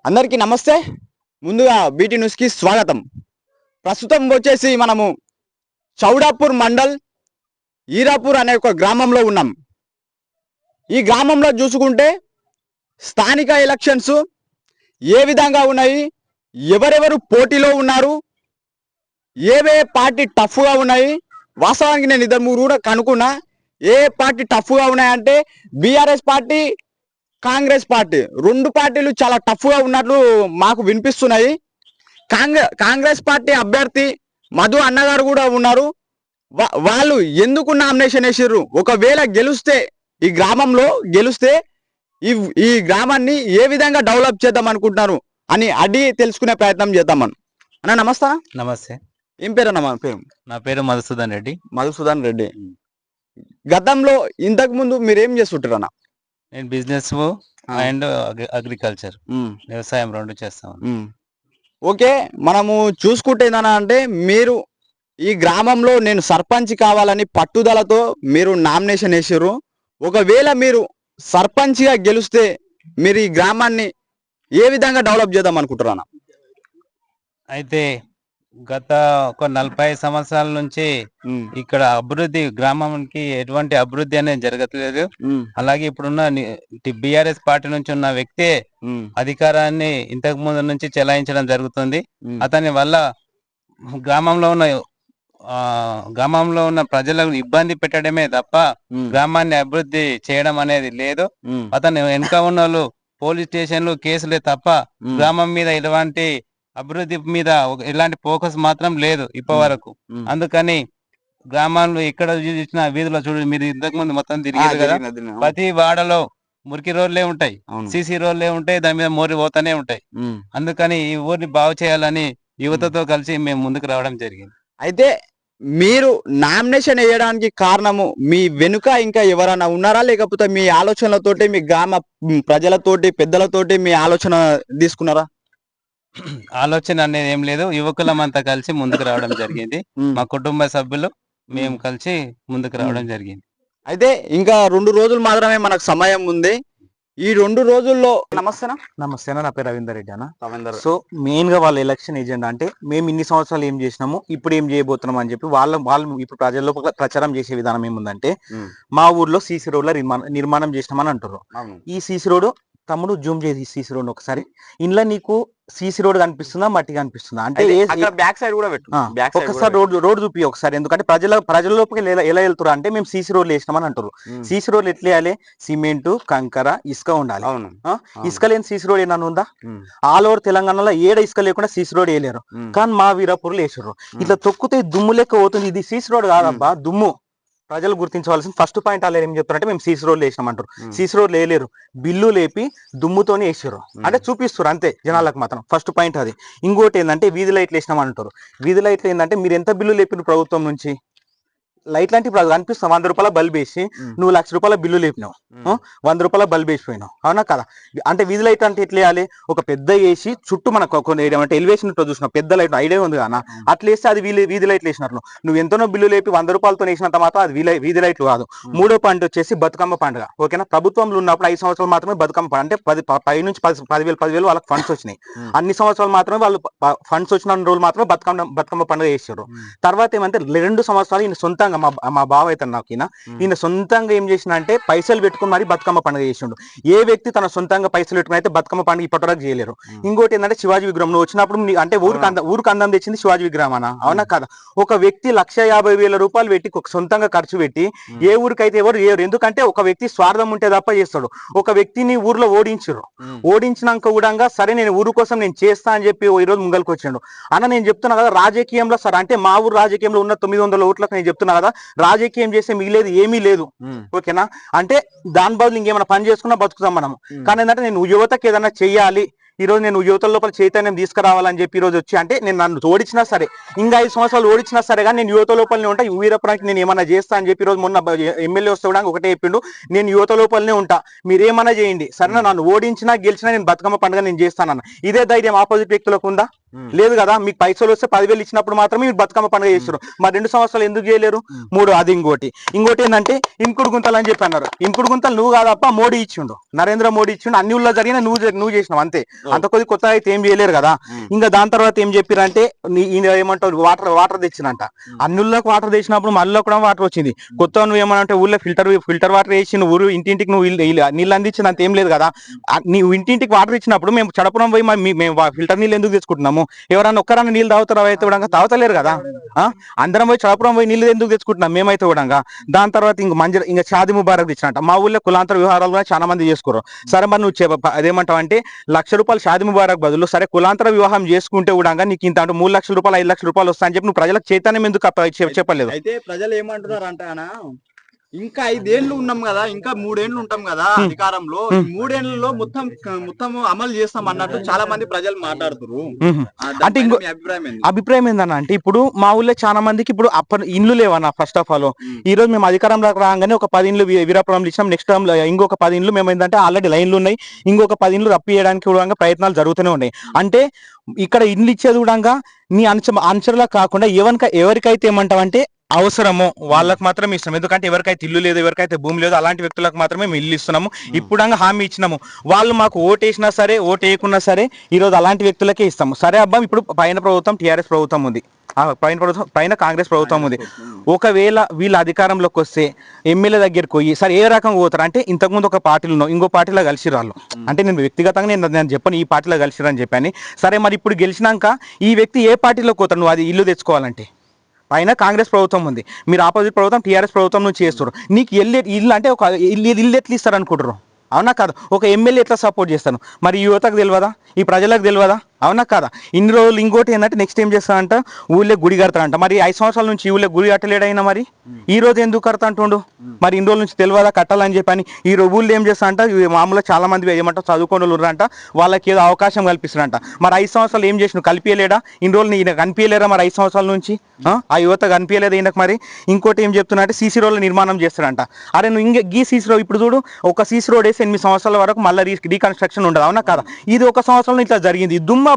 అందరికీ నమస్తే. ముందుగా బీటీ న్యూస్కి స్వాగతం. ప్రస్తుతం వచ్చేసి మనము చౌడాపూర్ మండల్ ఈరాపూర్ అనే ఒక గ్రామంలో ఉన్నాం. ఈ గ్రామంలో చూసుకుంటే స్థానిక ఎలక్షన్స్ ఏ విధంగా ఉన్నాయి, ఎవరెవరు పోటీలో ఉన్నారు, ఏవే పార్టీ టఫ్గా ఉన్నాయి. వాస్తవానికి నేను ఇద్దరు ముగ్గురు కూడా కనుక్కున్నా. ఏ పార్టీ టఫ్గా ఉన్నాయంటే బీఆర్ఎస్ పార్టీ, కాంగ్రెస్ పార్టీ, రెండు పార్టీలు చాలా టఫ్గా ఉన్నట్లు మాకు వినిపిస్తున్నాయి. కాంగ్రెస్ పార్టీ అభ్యర్థి మధు అన్నగారు కూడా ఉన్నారు. వాళ్ళు ఎందుకు నామినేషన్ వేసారు, ఒకవేళ గెలిస్తే ఈ గ్రామంలో గెలిస్తే ఈ గ్రామాన్ని ఏ విధంగా డెవలప్ చేద్దాం అనుకుంటున్నారు అని అడిగి తెలుసుకునే ప్రయత్నం చేద్దామని. అన్న నమస్తే. నమస్తే. ఏం పేరు అన్న? పేరు నా పేరు మధుసూదన్ రెడ్డి. మధుసూదన్ రెడ్డి. గతంలో ఇంతకు ముందు మీరేం చేస్తుంటారు అన్న? నేను బిజినెస్ అండ్ అగ్రికల్చర్, వ్యవసాయం రెండు చేస్తాను. ఓకే, మనము చూసుకుంటే ఏందన్నా అంటే మీరు ఈ గ్రామంలో నేను సర్పంచ్ కావాలని పట్టుదలతో మీరు నామినేషన్ వేసారు. ఒకవేళ మీరు సర్పంచ్గా గెలిస్తే మీరు ఈ గ్రామాన్ని ఏ విధంగా డెవలప్ చేద్దాం అనుకుంటున్నాను? అయితే గత ఒక 40 సంవత్సరాల నుంచి ఇక్కడ అభివృద్ధి, గ్రామానికి ఎటువంటి అభివృద్ధి అనేది జరగట్లేదు. అలాగే ఇప్పుడున్న బిఆర్ఎస్ పార్టీ నుంచి ఉన్న వ్యక్తే అధికారాన్ని ఇంతకు ముందు నుంచి చెలాయించడం జరుగుతుంది. అతని వల్ల గ్రామంలో ఉన్న ప్రజలకు ఇబ్బంది పెట్టడమే తప్ప గ్రామాన్ని అభివృద్ధి చేయడం అనేది లేదు. అతను వెనుక ఉన్న వాళ్ళు పోలీస్ స్టేషన్లు, కేసులే తప్ప గ్రామం మీద ఎలాంటి అభివృద్ధి మీద ఎలాంటి ఫోకస్ మాత్రం లేదు ఇప్పటి వరకు. అందుకని గ్రామాల్లో ఎక్కడ చూసిన వీధిలో చూడు, మీరు ఇంతకు ముందు మొత్తం తిరిగారు కదా, ప్రతి వాడలో మురికి రోడ్లే ఉంటాయి, సిసి రోడ్లే ఉంటాయి, దాని మీద మోరి పోతానే ఉంటాయి. అందుకని ఈ ఊరిని బాగు చేయాలని యువతతో కలిసి మేము ముందుకు రావడం జరిగింది. అయితే మీరు నామినేషన్ వేయడానికి కారణము మీ వెనుక ఇంకా ఎవరైనా ఉన్నారా, లేకపోతే మీ ఆలోచనలతోటి మీ గ్రామ ప్రజలతోటి పెద్దలతోటి మీ ఆలోచన తీసుకున్నారా? ఆలోచన అనేది ఏం లేదు, యువకులమంతా కలిసి ముందుకు రావడం జరిగింది. మా కుటుంబ సభ్యులు మేము కలిసి ముందుకు రావడం జరిగింది. అయితే ఇంకా 2 రోజులు మాత్రమే మనకు సమయం ఉంది. ఈ 2 రోజుల్లో నమస్తే నా పేరు రవీందర్ రెడ్డి అన్న. సో మెయిన్ గా వాళ్ళ ఎలక్షన్ ఏజెండా అంటే మేము ఇన్ని సంవత్సరాలు ఏం చేసినాము, ఇప్పుడు ఏం చేయబోతున్నాం అని చెప్పి వాళ్ళు ఇప్పుడు ప్రజల్లో ప్రచారం చేసే విధానం ఏముందంటే, మా ఊర్లో సీసీ రోడ్ల నిర్మాణం చేసినామని అంటారు. ఈ సీసీ రోడ్ తమ్ముడు జూమ్ చేసి సీసీ రోడ్ ఒకసారి, ఇంట్లో నీకు సీసీ రోడ్ కనిపిస్తుందా, మట్టి కనిపిస్తుందా అంటే బ్యాక్ సైడ్ కూడా పెట్టు, ఒకసారి రోడ్ చూపి ఒకసారి. ఎందుకంటే ప్రజల్లోకి ఎలా వెళ్తారు అంటే మేము సీసీ రోడ్లు వేసినామని అంటారు. సీసీ రోడ్లు ఎట్లా వేయాలి? సిమెంట్, కంకర, ఇసుక ఉండాలి. ఇసుక లేని సీసీ రోడ్ ఏమన్నా ఉందా? ఆల్ ఓవర్ తెలంగాణలో ఏడ ఇసుక లేకుండా సీసీ రోడ్ వేయలేరు. కానీ మా వీరాపూర్లో వేసారు. ఇట్లా తొక్కితే దుమ్ము లెక్క పోతుంది. ఇది సీసీ రోడ్ కాదబ్బా, దుమ్ము. ప్రజలు గుర్తించవలసిన ఫస్ట్ పాయింట్ వాళ్ళు ఏం చెప్తారంటే మేము సీసీ రోడ్లు వేసినామంటారు. సీసీ రోడ్లు వేయలేరు, బిల్లు లేపి దుమ్ముతోనే వేసారు అంటే చూపిస్తారు అంతే జనాలకు మాత్రం. ఫస్ట్ పాయింట్ అది. ఇంకోటి ఏంటంటే వీధి లైట్లు వేసినామంటారు. వీధి లైట్లు ఏంటంటే మీరు ఎంత బిల్లు లేపిన ప్రభుత్వం నుంచి, లైట్ లాంటి ఇప్పుడు కనిపిస్తాం, 100 రూపాయల బల్బ్ వేసి నువ్వు 1,00,000 రూపాయల బిల్లు లేపినావు, 100 రూపాయల బల్బ్ వేసిపోయినావు, అవునా కదా? అంటే వీధి లైట్ అంటే ఎట్లా వేయాలి? ఒక పెద్ద వేసి చుట్టూ మనకు అంటే ఎలివేషన్ చూసినావు, పెద్ద లైట్ ఐడియా ఉంది కదా, అట్లా వేస్తే అది వీధి లైట్లు వేసినట్లు. నువ్వు ఎంతనో బిల్లు లేపి 100 రూపాయలతో వేసినంత మాత్రం అది వీధి లైట్లు కాదు. మూడో పాయింట్ వచ్చేసి బతుకమ్మ పండుగ. ఓకేనా? ప్రభుత్వంలో ఉన్నప్పుడు 5 సంవత్సరాలు మాత్రమే బతుకమ్మ పండుగ, అంటే 10 నుంచి 10,000 వాళ్ళకి ఫండ్స్ వచ్చినాయి. అన్ని సంవత్సరాలు మాత్రమే వాళ్ళు ఫండ్స్ వచ్చిన రోజులు మాత్రమే బతుకమ్మ పండుగ చేసారు. తర్వాత ఏమంటే 2 సంవత్సరాలు ఈయన సొంతంగా మా బావ అయితే నాకు ఈయన సొంతంగా ఏం చేసిన అంటే పైసలు పెట్టుకుని మరి బతుకమ్మ పండుగ చేసిండు. ఏ వ్యక్తి తన సొంతంగా పైసలు పెట్టుకుని అయితే బతుకమ్మ పండుగ ఇప్పటివరకు చేయలేరు. ఇంకోటి ఏంటంటే శివాజీ విగ్రహం నువ్వు వచ్చినప్పుడు అంటే ఊరికి అందం తెచ్చింది శివాజీ విగ్రహం అన్న, అవునా కదా? ఒక వ్యక్తి 1,50,000 రూపాయలు పెట్టి సొంతంగా ఖర్చు పెట్టి ఏ ఊరికైతే ఎవరు చేయరు. ఎందుకంటే ఒక వ్యక్తి స్వార్థం ఉంటే తప్ప చేస్తాడు. ఒక వ్యక్తిని ఊర్లో ఓడించినాక కూడా సరే నేను ఊరు కోసం నేను చేస్తా అని చెప్పి ఈ రోజు ముంగల్కి వచ్చిండు. అన్న నేను చెప్తున్నా కదా, రాజకీయంలో సార్ అంటే మా ఊరు రాజకీయంలో ఉన్న 900 ఓట్లకు నేను చెప్తున్నా కదా, రాజకీయం చేస్తే మిగిలేదు ఏమీ లేదు. ఓకేనా? అంటే దాని బదులు ఇంకేమైనా పని చేసుకున్నా బతుకుతాం మనం. కానీ ఏంటంటే నేను యువతకి ఏదైనా చెయ్యాలి, ఈ రోజు నేను యువత లోపల చైతన్యం తీసుకురావాలని చెప్పి ఈ రోజు వచ్చి, అంటే నేను నన్ను ఓడించినా సరే, ఇంకా 5 సంవత్సరాలు ఓడించినా సరే కానీ నేను యువత లోపలనే ఉంటా, వీరపురానికి నేను ఏమన్నా చేస్తా అని చెప్పి ఈ రోజు మొన్న ఎమ్మెల్యే వస్తే కూడా ఒకటే చెప్పిండు, నేను యువత లోపలనే ఉంటా, మీరేమన్నా చేయండి, సరేనా? నన్ను ఓడించినా గెలిచినా నేను బతుకమ్మ పండుగ నేను చేస్తానన్న. ఇదే ధైర్యం ఆపోజిట్ వ్యక్తులకు ఉందా? లేదు కదా. మీకు పైసలు వస్తే 10,000 ఇచ్చినప్పుడు మాత్రమే మీరు బతుకమ్మ పండుగ చేస్తారు. మరి 2 సంవత్సరాలు ఎందుకు చేయలేరు? మూడు అది. ఇంకోటి ఏంటంటే ఇంకుడు గుంతలు అని చెప్పి అన్నారు. ఇంకుడు గుంతలు నువ్వు కాదప్ప, మోడీ ఇచ్చిండు, నరేంద్ర మోడీ ఇచ్చిండు. అన్ని ఊళ్ళో జరిగిన నువ్వు చేసినావు అంతే. అంత కొత్త అయితే ఏం చేయలేరు కదా. ఇంకా దాని తర్వాత ఏం చెప్పారంటే ఏమంటారు వాటర్ తెచ్చినంట. అన్నుల్లోకి వాటర్ తెచ్చినప్పుడు మళ్ళీ కూడా వాటర్ వచ్చింది. కొత్త నువ్వు ఏమన్నా ఊళ్ళో ఫిల్టర్ వాటర్ వేసి నువ్వు ఇంటింటికి నువ్వు నీళ్ళు అందించింది అంత ఏం లేదు కదా. నువ్వు ఇంటింటికి వాటర్ ఇచ్చినప్పుడు మేము చడపురం పోయి మేము ఫిల్టర్ నీళ్ళు ఎందుకు తెచ్చుకుంటున్నాము? ఎవరన్నా ఒక్కరన్నా నీళ్ళు తాగుతారా? అయితే కూడా తాగుతలేరు కదా. అందరం పోయి చడపురం పోయి నీళ్ళు ఎందుకు తెచ్చుకుంటున్నాం మేమైతే కూడా. దాని తర్వాత ఇంకా షాది ముబారక్ తెచ్చినట్ట. మా ఊళ్ళో కులాంతర వివహారాలు కూడా చాలా మంది చేసుకోరు. సరే మరి నువ్వు అదేమంటావు అంటే ₹1,00,000 షాది ముబారక్ బదులు సరే కులాంతర వివాహం చేసుకుంటే కూడా నీకు ఇంత అంటే ₹3,00,000 ₹5,00,000 వస్తాయని చెప్పి నువ్వు ప్రజలకు చైతన్యం ఎందుకు చెప్పలేదు? అయితే ప్రజలు ఏమంటున్నారు అంటే ఇంకా 5 ఏళ్ళు ఉన్నాం కదా, ఇంకా 3 ఏళ్ళు ఉంటాం కదా అధికారంలో, 3 ఏళ్లలో మొత్తం అమలు చేస్తాం అన్నట్టు చాలా మంది ప్రజలు మాట్లాడుతున్నారు. అంటే ఇంకో అభిప్రాయం ఏందన్న అంటే ఇప్పుడు మా ఊళ్ళో చాలా మందికి ఇప్పుడు ఇండ్లు లేవన్నా. ఫస్ట్ ఆఫ్ ఆల్ ఈ రోజు మేము అధికారంలోకి రాగానే ఒక 10 ఇండ్లు వీరాపురంలో ఇచ్చాం. నెక్స్ట్ టైం ఇంకొక 10 ఇండ్లు మేము ఏంటంటే ఆల్రెడీ లైన్లు ఉన్నాయి. ఇంకొక 10 ఇండ్లు రప్పియడానికి కూడా ప్రయత్నాలు జరుగుతూనే ఉన్నాయి. అంటే ఇక్కడ ఇండ్లు ఇచ్చేది కూడా నీ అనుచరులా కాకుండా ఎవరికైతే ఏమంటావంటే అవసరమో వాళ్ళకి మాత్రమే ఇస్తాం. ఎందుకంటే ఎవరికైతే ఇల్లు లేదు, ఎవరికైతే భూమి లేదు, అలాంటి వ్యక్తులకు మాత్రమే మేము ఇల్లు ఇస్తున్నాము. ఇప్పుడు హామీ ఇచ్చినాము. వాళ్ళు మాకు ఓటు వేసినా సరే ఓటు వేయకున్నా సరే ఈ రోజు అలాంటి వ్యక్తులకే ఇస్తాము. సరే అబ్బా, ఇప్పుడు పైన ప్రభుత్వం టీఆర్ఎస్ ప్రభుత్వం ఉంది, పైన కాంగ్రెస్ ప్రభుత్వం ఉంది. ఒకవేళ వీళ్ళ అధికారంలోకి వస్తే ఎమ్మెల్యే దగ్గరికి పోయి సరే ఏ రకంగా పోతారు అంటే ఇంతకుముందు ఒక పార్టీలో ఉన్నాం, ఇంకో పార్టీలో కలిసి రాళ్ళు. అంటే నేను వ్యక్తిగతంగా నేను చెప్పాను ఈ పార్టీలో కలిసిరని చెప్పాను. సరే మరి ఇప్పుడు గెలిచినాక ఈ వ్యక్తి ఏ పార్టీలోకి పోతారు? నువ్వు అది ఇల్లు తెచ్చుకోవాలంటే పైన కాంగ్రెస్ ప్రభుత్వం ఉంది, మీరు ఆపోజిట్ ప్రభుత్వం టీఆర్ఎస్ ప్రభుత్వం నుంచి చేస్తారు. నీకు ఇల్లు అంటే ఒక ఇల్లు ఎట్లా ఇస్తారు అనుకుంటారు? అవునా కాదు? ఒక ఎమ్మెల్యే ఎట్లా సపోర్ట్ చేస్తాను? మరి యువతకు తెలియదా? ఈ ప్రజలకు తెలియదా? అవునా కాదా? ఇన్ని రోజులు ఇంకోటి ఏంటంటే నెక్స్ట్ ఏం చేస్తానంట, ఊళ్ళో గుడి కడతానంట. మరి 5 సంవత్సరాల నుంచి ఊళ్ళో గుడి కట్టలేడైనా మరి ఈ రోజు ఎందుకు కడతా అంటుండు? మరి ఇన్ని రోజుల నుంచి తెలియదా కట్టాలని చెప్పని? ఈ ఊళ్ళో ఏం చేస్తానంట, మామూలుగా చాలా మంది ఏమంటారు చదువుకొని ఉన్నారంట, వాళ్ళకి ఏదో అవకాశం కల్పిస్తారంట. మరి 5 సంవత్సరాలు ఏం చేసిన కల్పించలేడా? ఇన్ని రోజులు ఈయన కనిపించలేరా మరి 5 సంవత్సరాల నుంచి? ఆ యువత కనిపించలేదు ఈయనకు. మరి ఇంకోటి ఏం చెప్తున్నా అంటే సీసీ రోడ్ల నిర్మాణం చేస్తారంట. అరే నువ్వు గీ సీసీ రోడ్ ఇప్పుడు చూడు, ఒక సీసీ రోడ్ వేసి 8 సంవత్సరాల వరకు మళ్ళీ రీకన్స్ట్రక్షన్ ఉండదు. అవునా కదా? ఇది ఒక సంవత్సరంలో ఇట్లా జరిగింది. దుమ్ము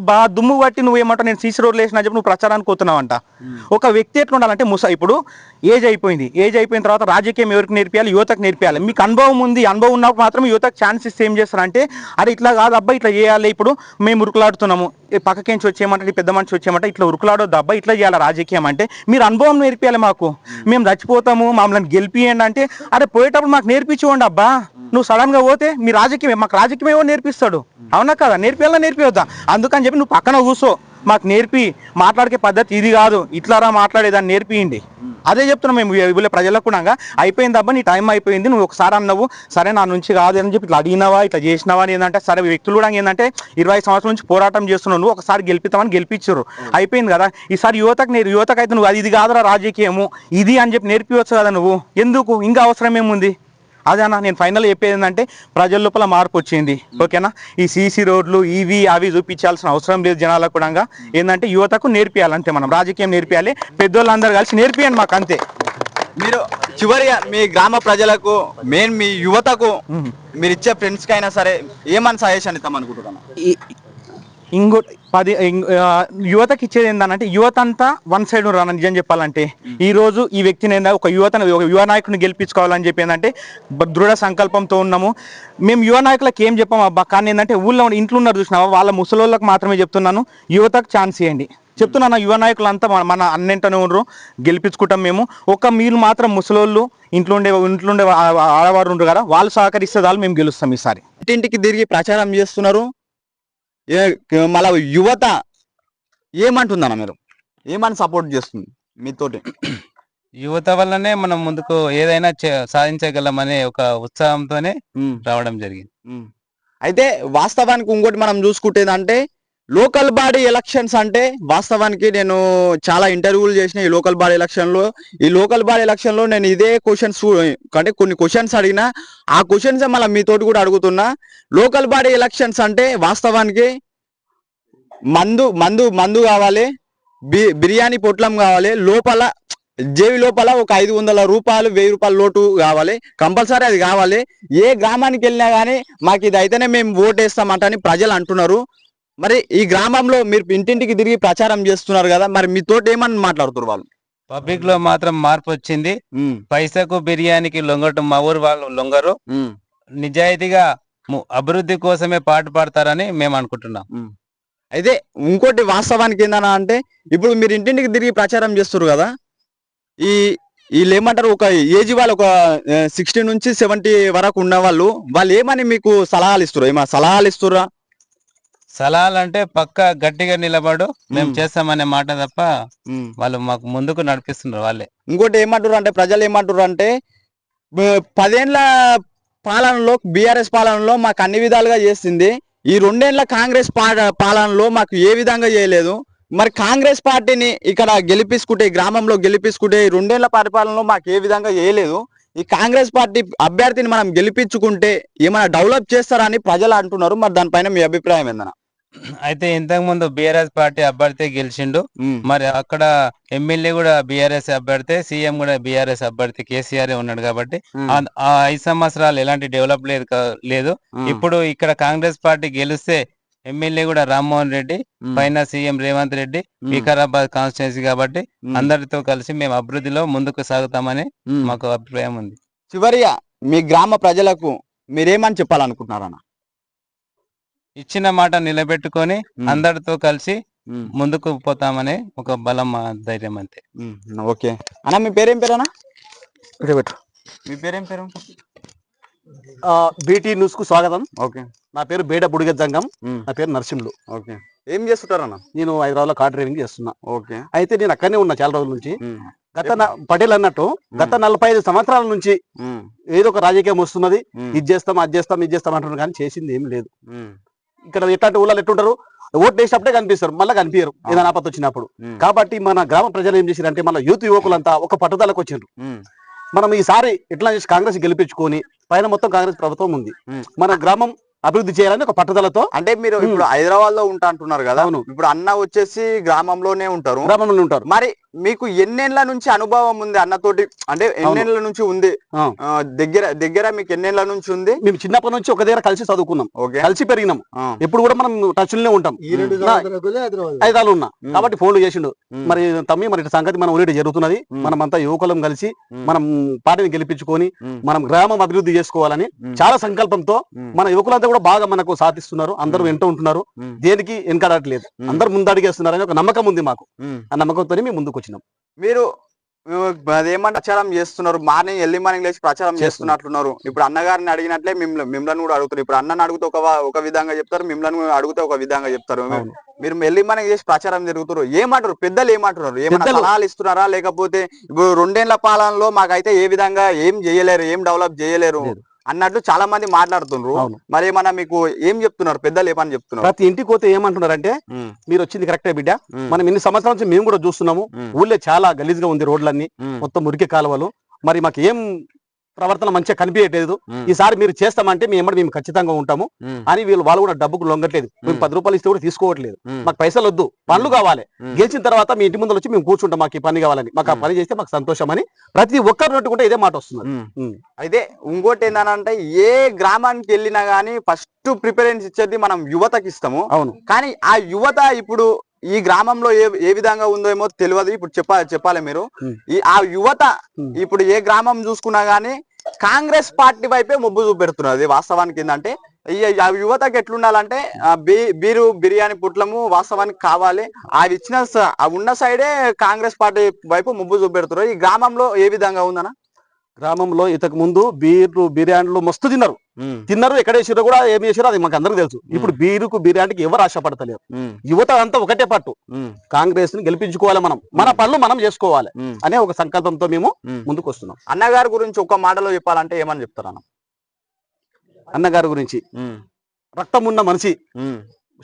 బట్టి నువ్వేమంటావు నేను సీసీ రోడ్లు వేసినా చెప్పి నువ్వు ప్రచారానికి పోతున్నావంట. ఒక వ్యక్తి ఎట్లా ఉండాలంటే ఇప్పుడు ఏజ్ అయిపోయిన తర్వాత రాజకీయం ఎవరికి నేర్పియాలి? యువతకు నేర్పియాలి. మీకు అనుభవం ఉంది, అనుభవం ఉన్నప్పుడు మాత్రం యువతకు ఛాన్స్ ఇస్తే ఏం చేస్తారంటే అరే ఇట్లా కాదు అబ్బాయి ఇట్లా చేయాలి, ఇప్పుడు మేము ఉరుకులాడుతున్నాము, పక్కకించి వచ్చేయమంటే పెద్ద మనిషి వచ్చేయమంటే ఇట్లా ఉరుకులాడొద్దు అబ్బాయి, ఇట్లా చేయాలి రాజకీయం అంటే మీరు అనుభవం నేర్పియాలి మాకు. మేము చచ్చిపోతాము మమ్మల్ని గెలిపియండి అంటే అరే పోయేటప్పుడు మాకు నేర్పించుకోండి అబ్బా. నువ్వు సడన్ గా పోతే మీ రాజకీయం మాకు రాజకీయం ఏమో నేర్పిస్తాడు. అవునా కదా? నేర్పియాలా నేర్పివద్దా? అందుకని చెప్పి నువ్వు పక్కన కూర్చో, మాకు నేర్పి మాట్లాడే పద్ధతి ఇది కాదు, ఇట్లారా మాట్లాడేదాన్ని నేర్పియండి. అదే చెప్తున్నాం మేము వీళ్ళ ప్రజలకు కూడా. అయిపోయింది అబ్బా నీ టైం అయిపోయింది, నువ్వు ఒకసారి అన్నావు సరే నా నుంచి కాదు అని చెప్పి ఇట్లా అడిగినావా ఇట్లా చేసినావా అని ఏంటంటే సరే వ్యక్తులు కూడా ఏంటంటే 20 సంవత్సరాల నుంచి పోరాటం చేస్తున్నావు, నువ్వు ఒకసారి గెలిపిస్తామని గెలిపించారు, అయిపోయింది కదా. ఈసారి యువతకైతే నువ్వు ఇది కాదురా రాజకీయము ఇది అని చెప్పి నేర్పివచ్చు కదా. నువ్వు ఎందుకు ఇంకా అవసరం ఏముంది? అదే అన్న నేను ఫైనల్ చెప్పేది ఏంటంటే ప్రజల లోపల మార్పు వచ్చింది. ఓకేనా? ఈ సీసీ రోడ్లు ఇవి అవి చూపించాల్సిన అవసరం లేదు జనాలకు కూడా. ఏంటంటే యువతకు నేర్పియాలి అంతే, మనం రాజకీయం నేర్పియాలి, పెద్దోళ్ళందరూ కలిసి నేర్పియండి మాకు అంతే. మీరు చివరిగా మీ గ్రామ ప్రజలకు మెయిన్ మీ యువతకు మీరు ఇచ్చే ఫ్రెండ్స్ కి అయినా సరే ఏమని సజెషన్ ఇద్దాం అనుకుంటున్నాను? యువతకి ఇచ్చేది ఏంటంటే యువత అంతా వన్ సైడ్ రాను. నిజం చెప్పాలంటే ఈ రోజు ఈ వ్యక్తిని ఒక యువ నాయకుని గెలిపించుకోవాలని చెప్పి ఏంటంటే దృఢ సంకల్పంతో ఉన్నాము. మేము యువ నాయకులకు ఏం చెప్పాము అబ్బా, కానీ ఏంటంటే ఊళ్ళో ఇంట్లో ఉన్నారు చూసినావా, వాళ్ళ ముసలోళ్ళకి మాత్రమే చెప్తున్నాను, యువతకు ఛాన్స్ ఇవ్వండి చెప్తున్నాను. యువ నాయకులంతా మన అన్నింటనే ఉండరు, గెలిపించుకుంటాం మేము. మీరు మాత్రం ముసలోళ్ళు ఇంట్లో ఉండే ఆడవారు ఉండరు కదా, వాళ్ళు సహకరిస్తే చాలు మేము గెలుస్తాం ఈసారి. ఇంటింటికి తిరిగి ప్రచారం చేస్తున్నారు. మళ్ళా యువత ఏమంటుందన్న, మీరు ఏమని సపోర్ట్ చేస్తుంది మీతోటి? యువత వల్లనే మనం ముందుకు ఏదైనా సాధించగలమనే ఒక ఉత్సాహంతోనే రావడం జరిగింది. అయితే వాస్తవానికి ఇంకోటి మనం చూసుకుంటేదంటే లోకల్ బాడీ ఎలక్షన్స్ అంటే వాస్తవానికి నేను చాలా ఇంటర్వ్యూలు చేసిన ఈ లోకల్ బాడీ ఎలక్షన్ లో నేను ఇదే క్వశ్చన్స్ అంటే కొన్ని క్వశ్చన్స్ అడిగినా ఆ క్వశ్చన్స్ మళ్ళీ మీతోటి కూడా అడుగుతున్నా. లోకల్ బాడీ ఎలక్షన్స్ అంటే వాస్తవానికి మందు కావాలి, బిర్యానీ పొట్లం కావాలి, జేబు లోపల ఒక 500 రూపాయలు 1000 రూపాయల లోటు కావాలి, కంపల్సరీ అది కావాలి. ఏ గ్రామానికి వెళ్ళినా కానీ మాకు ఇది అయితేనే మేము ఓటేస్తామంటని ప్రజలు అంటున్నారు. మరి ఈ గ్రామంలో మీరు ఇంటింటికి తిరిగి ప్రచారం చేస్తున్నారు కదా, మరి మీతోటి ఏమని మాట్లాడుతున్నారు వాళ్ళు? పబ్లిక్ లో మాత్రం మార్పు వచ్చింది. పైసకు బిర్యానీకి లొంగటం మా ఊరు వాళ్ళు లొంగరు. నిజాయితీగా అభివృద్ధి కోసమే పాటుపడతారని మేము అనుకుంటున్నాం. అయితే ఇంకోటి వాస్తవానికి ఏందన్నా అంటే ఇప్పుడు మీరు ఇంటింటికి తిరిగి ప్రచారం చేస్తారు కదా, ఈ వీళ్ళు ఏమంటారు, ఒక ఏజ్ వాళ్ళు ఒక 60 నుంచి 70 వరకు ఉన్న వాళ్ళు ఏమని మీకు సలహాలు ఇస్తారు? ఏమైనా సలహాలు ఇస్తురా? సలహాలు అంటే పక్క గట్టిగా నిలబడు మేము చేస్తామనే మాట తప్ప వాళ్ళు మాకు ముందుకు నడిపిస్తున్నారు వాళ్ళే. ఇంకోటి ఏమంటారు అంటే ప్రజలు ఏమంటారు అంటే 10 ఏళ్ల పాలనలో బీఆర్ఎస్ పాలనలో మాకు అన్ని విధాలుగా చేసింది, ఈ 2 ఏళ్ల కాంగ్రెస్ పాలనలో మాకు ఏ విధంగా చేయలేదు. మరి కాంగ్రెస్ పార్టీని ఇక్కడ గెలిపించుకుంటే, ఈ గ్రామంలో గెలిపించుకుంటే, ఈ 2 ఏళ్ల పరిపాలనలో మాకు ఏ విధంగా చేయలేదు, ఈ కాంగ్రెస్ పార్టీ అభ్యర్థిని మనం గెలిపించుకుంటే ఏమైనా డెవలప్ చేస్తారా అని ప్రజలు అంటున్నారు. మరి దానిపైన మీ అభిప్రాయం ఏందన్నా? అయితే ఇంతకు ముందు బీఆర్ఎస్ పార్టీ అభ్యర్థి గెలిచిండు, మరి అక్కడ ఎమ్మెల్యే కూడా బీఆర్ఎస్ అభ్యర్థి, సీఎం కూడా బీఆర్ఎస్ అభ్యర్థి కేసీఆర్ ఉన్నాడు కాబట్టి ఆ 5 సంవత్సరాలు ఎలాంటి డెవలప్ లేదు. ఇప్పుడు ఇక్కడ కాంగ్రెస్ పార్టీ గెలిస్తే ఎమ్మెల్యే కూడా రామ్మోహన్ రెడ్డి, పైన సీఎం రేవంత్ రెడ్డి, వికారాబాద్ కాన్స్టిట్యున్సీ కాబట్టి అందరితో కలిసి మేము అభివృద్ధిలో ముందుకు సాగుతామని మాకు అభిప్రాయం ఉంది. చివరిగా మీ గ్రామ ప్రజలకు మీరేమని చెప్పాలనుకుంటున్నారన్న? ఇచ్చిన మాట నిలబెట్టుకొని అందరితో కలిసి ముందుకు పోతామనే ఒక బలం, ధైర్యం అంతే. ఓకే అన్న, మీ పేరేం పేరన్నా? మీ పేరేం పేరు? బీటీ న్యూస్ కు స్వాగతం. ఓకే, నా పేరు బేడ బుడిగజ్జంగం. నా పేరు నరసింహులు. ఓకే, ఏం చేస్తుంటారన్న? నేను హైదరాబాద్ లో కార్ డ్రైవింగ్ చేస్తున్నా. ఓకే, అయితే నేను అక్కడనే ఉన్నా చాలా రోజుల నుంచి. పటేల్ అన్నట్టు గత 45 సంవత్సరాల నుంచి ఏదో ఒక రాజకీయం వస్తున్నది, ఇది చేస్తాం అది చేస్తాం ఇది చేస్తాం అంటున్నారు, కానీ చేసింది ఏం లేదు. ఇక్కడ ఎట్లాంటి ఊళ్ళో ఎట్టుంటారు, ఓట్లు వేసినప్పుడే కనిపిస్తారు, మళ్ళీ కనిపించరు ఏదైనా ఆపత్తి వచ్చినప్పుడు. కాబట్టి మన గ్రామ ప్రజలు ఏం చేశారంటే, మన యువకులంతా ఒక పట్టుదలకు వచ్చిండ్రు. మనం ఈసారి ఎట్లా చేసి కాంగ్రెస్ గెలిపించుకొని, పైన మొత్తం కాంగ్రెస్ ప్రభుత్వం ఉంది, మన గ్రామం అభివృద్ధి చేయాలని ఒక పట్టుదలతో. అంటే మీరు ఇప్పుడు హైదరాబాద్ లో ఉంటా అంటున్నారు కదా, ఇప్పుడు అన్న వచ్చేసి గ్రామంలోనే ఉంటారు. మరి మీకు ఎన్నేళ్ల నుంచి అనుభవం ఉంది అన్నతోటి? అంటే ఎన్నేళ్ల నుంచి ఉంది దగ్గర మీకు ఎన్నేళ్ల నుంచి ఉంది? మేము చిన్నప్పటి నుంచి ఒక దగ్గర కలిసి చదువుకున్నాం, కలిసి పెరిగినాం, ఎప్పుడు కూడా మనం టచ్ లోనే ఉంటాం. హైదరాబాద్ ఉన్నా కాబట్టి ఫోన్లు చేసిండు, మరి తమ్మి మరి సంగతి మనం ఊరిటి జరుగుతున్నది, మనం అంతా యువకులం కలిసి మనం పార్టీని గెలిపించుకొని మనం గ్రామం అభివృద్ధి చేసుకోవాలని చాలా సంకల్పంతో మన యువకులంతా కూడా బాగా మనకు సాధిస్తున్నారు. అందరూ వెంట ఉంటున్నారు, దేనికి వెనకాడట్లేదు, అందరు ముందడిగేస్తున్నారని ఒక నమ్మకం ఉంది మాకు. ఆ నమ్మకంతోనే మేము ముందుకు వచ్చినాం. మీరు అదేమన్నా ప్రచారం చేస్తున్నారు, ఎర్లీ మార్నింగ్ లేచి ప్రచారం చేస్తున్నట్లున్నారు. ఇప్పుడు అన్నగారిని అడిగినట్లే మిమ్మల్ని కూడా అడుగుతారు. ఇప్పుడు అన్నని అడిగితే ఒక విధంగా చెప్తారు, మిమ్మల్ని అడిగితే ఒక విధంగా చెప్తారు. మీరు ఎర్లీ మార్నింగ్ చేసి ప్రచారం జరుగుతారు, ఏమంటారు పెద్దలు? ఏమంటున్నారు? ఏమన్నా సలహాలు ఇస్తున్నారా? లేకపోతే ఇప్పుడు 2 ఏళ్ల పాలనలో మాకైతే ఏ విధంగా ఏం చేయలేరు, ఏం డెవలప్ చేయలేరు అన్నట్లు చాలా మంది మాట్లాడుతున్నారు. మరి ఏమన్నా మీకు ఏం చెప్తున్నారు పెద్దలు? ఏమని చెప్తున్నారు? ప్రతి ఇంటికి పోతే ఏమంటున్నారు అంటే, మీరు వచ్చింది కరెక్టే బిడ్డ, మనం ఇన్ని సంవత్సరాల నుంచి మేము కూడా చూస్తున్నాము, ఊళ్ళో చాలా గలీజ్ గా ఉంది, రోడ్లన్నీ మొత్తం మురికి కాలువలు, మరి మాకు ఏం ప్రవర్తన మంచిగా కనిపించట్లేదు, ఈసారి మీరు చేస్తామంటే మేము ఖచ్చితంగా ఉంటాము అని వాళ్ళు కూడా డబ్బుకు లొంగట్లేదు. మేము 10 రూపాయలు ఇస్తే కూడా తీసుకోవట్లేదు, మాకు పైసలు వద్దు, పనులు కావాలి, గెలిచిన తర్వాత మీ ఇంటి ముందు వచ్చి మేము కూర్చుంటాం, మాకు ఈ పని కావాలని, మాకు ఆ పని చేస్తే మాకు సంతోషం అని ప్రతి ఒక్కరు నోటుకుంటే ఇదే మాట వస్తుంది. అయితే ఇంకోటి ఏంటంటే, ఏ గ్రామానికి వెళ్ళినా గానీ ఫస్ట్ ప్రిఫరెన్స్ ఇచ్చేది మనం యువతకి ఇస్తాము. అవును, కానీ ఆ యువత ఇప్పుడు ఈ గ్రామంలో ఏ విధంగా ఉందో ఏమో తెలియదు. ఇప్పుడు చెప్పాలి మీరు, ఆ యువత ఇప్పుడు ఏ గ్రామం చూసుకున్నా గానీ కాంగ్రెస్ పార్టీ వైపే మొగ్గు చూపెడుతున్నది. వాస్తవానికి ఏంటంటే, ఆ యువతకి ఎట్లుండాలంటే, బిర్యానీ పుట్లము వాస్తవానికి కావాలి, అవి ఇచ్చిన ఉన్న సైడే కాంగ్రెస్ పార్టీ వైపు మొగ్గు చూపెడుతున్నారు. ఈ గ్రామంలో ఏ విధంగా ఉందన్న? గ్రామంలో ఇంతకు ముందు బిర్యానీలు మస్తు తిన్నారు, ఎక్కడ వేసారో కూడా ఏమి చేసారో అది మాకు అందరికి తెలుసు. ఇప్పుడు బిర్యానీకి ఎవరు ఆశపడతలేరు, యువత అంతా ఒకటే పట్టు, కాంగ్రెస్ ని గెలిపించుకోవాలి, మన పనులు మనం చేసుకోవాలి అనే ఒక సంకల్పంతో మేము ముందుకు వస్తున్నాం. అన్నగారి గురించి ఒక మాటలో చెప్పాలంటే ఏమని చెప్తారు అన్న? అన్నగారి గురించి రక్తం ఉన్న మనిషి,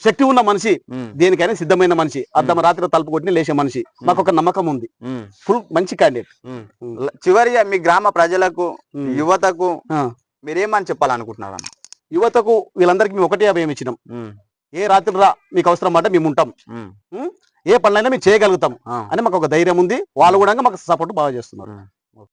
శక్తి ఉన్న మనిషి, దేనికైనా సిద్ధమైన మనిషి, రాత్రి తలుపు కొట్టిన లేచే మనిషి, మాకు ఒక నమ్మకం ఉంది, ఫుల్ మంచి క్యాండిడేట్. చివరిగా మీ గ్రామ ప్రజలకు, యువతకు మీరేమని చెప్పాలనుకుంటున్నారు? యువతకు వీళ్ళందరికీ మేము ఒకటే అభయం ఇచ్చినాం, ఏ రాత్రి మీకు అవసరం మాట మేము ఉంటాం, ఏ పనులైనా మేము చేయగలుగుతాం అని మాకు ఒక ధైర్యం ఉంది. వాళ్ళు కూడా మాకు సపోర్ట్ బాగా చేస్తున్నారు.